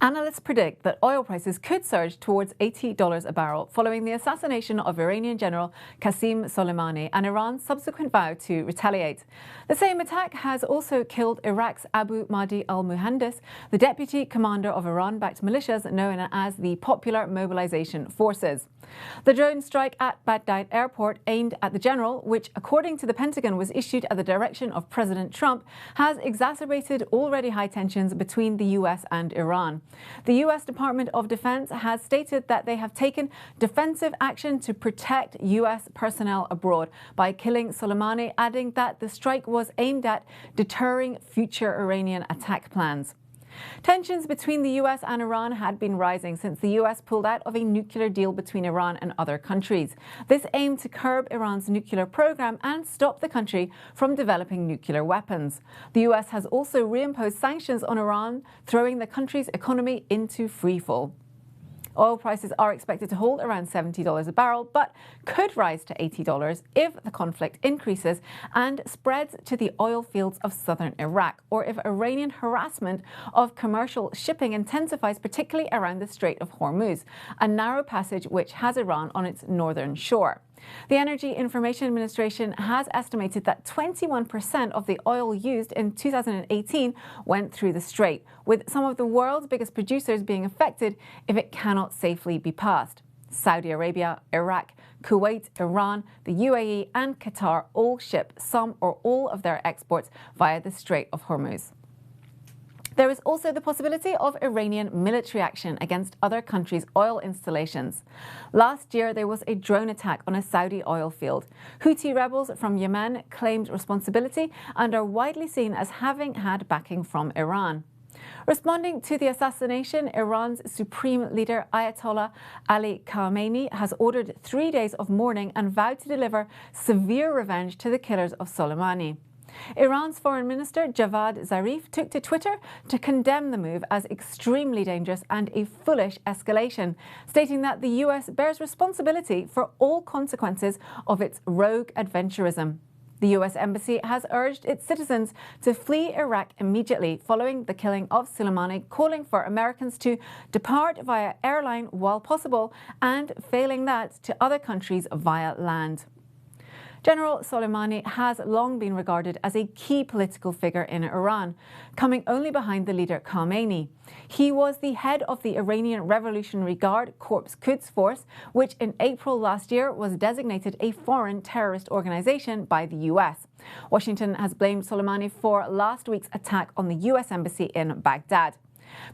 Analysts predict that oil prices could surge towards $80 a barrel following the assassination of Iranian General Qasem Soleimani and Iran's subsequent vow to retaliate. The same attack has also killed Iraq's Abu Mahdi al-Muhandis, the deputy commander of Iran-backed militias known as the Popular Mobilization Forces. The drone strike at Baghdad airport aimed at the general, which according to the Pentagon was issued at the direction of President Trump, has exacerbated already high tensions between the US and Iran. The US Department of Defense has stated that they have taken defensive action to protect US personnel abroad by killing Soleimani, adding that the strike was aimed at deterring future Iranian attack plans. Tensions between the US and Iran had been rising since the US pulled out of a nuclear deal between Iran and other countries. This aimed to curb Iran's nuclear program and stop the country from developing nuclear weapons. The US has also reimposed sanctions on Iran, throwing the country's economy into freefall. Oil prices are expected to hold around $70 a barrel, but could rise to $80 if the conflict increases and spreads to the oil fields of southern Iraq, or if Iranian harassment of commercial shipping intensifies, particularly around the Strait of Hormuz, a narrow passage which has Iran on its northern shore. The Energy Information Administration has estimated that 21% of the oil used in 2018 went through the strait, with some of the world's biggest producers being affected if it cannot safely be passed. Saudi Arabia, Iraq, Kuwait, Iran, the UAE and Qatar all ship some or all of their exports via the Strait of Hormuz. There is also the possibility of Iranian military action against other countries' oil installations. Last year, there was a drone attack on a Saudi oil field. Houthi rebels from Yemen claimed responsibility and are widely seen as having had backing from Iran. Responding to the assassination, Iran's supreme leader Ayatollah Ali Khamenei has ordered 3 days of mourning and vowed to deliver severe revenge to the killers of Soleimani. Iran's Foreign Minister Javad Zarif took to Twitter to condemn the move as extremely dangerous and a foolish escalation, stating that the US bears responsibility for all consequences of its rogue adventurism. The US Embassy has urged its citizens to flee Iraq immediately following the killing of Soleimani, calling for Americans to depart via airline while possible and, failing that, to other countries via land. General Soleimani has long been regarded as a key political figure in Iran, coming only behind the leader Khamenei. He was the head of the Iranian Revolutionary Guard Corps Quds Force, which in April last year was designated a foreign terrorist organization by the US. Washington has blamed Soleimani for last week's attack on the US Embassy in Baghdad.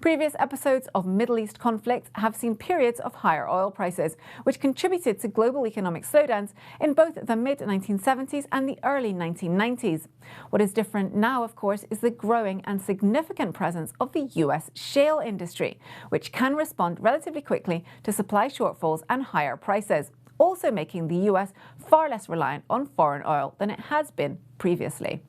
Previous episodes of Middle East conflicts have seen periods of higher oil prices, which contributed to global economic slowdowns in both the mid-1970s and the early 1990s. What is different now, of course, is the growing and significant presence of the US shale industry, which can respond relatively quickly to supply shortfalls and higher prices, also making the US far less reliant on foreign oil than it has been previously.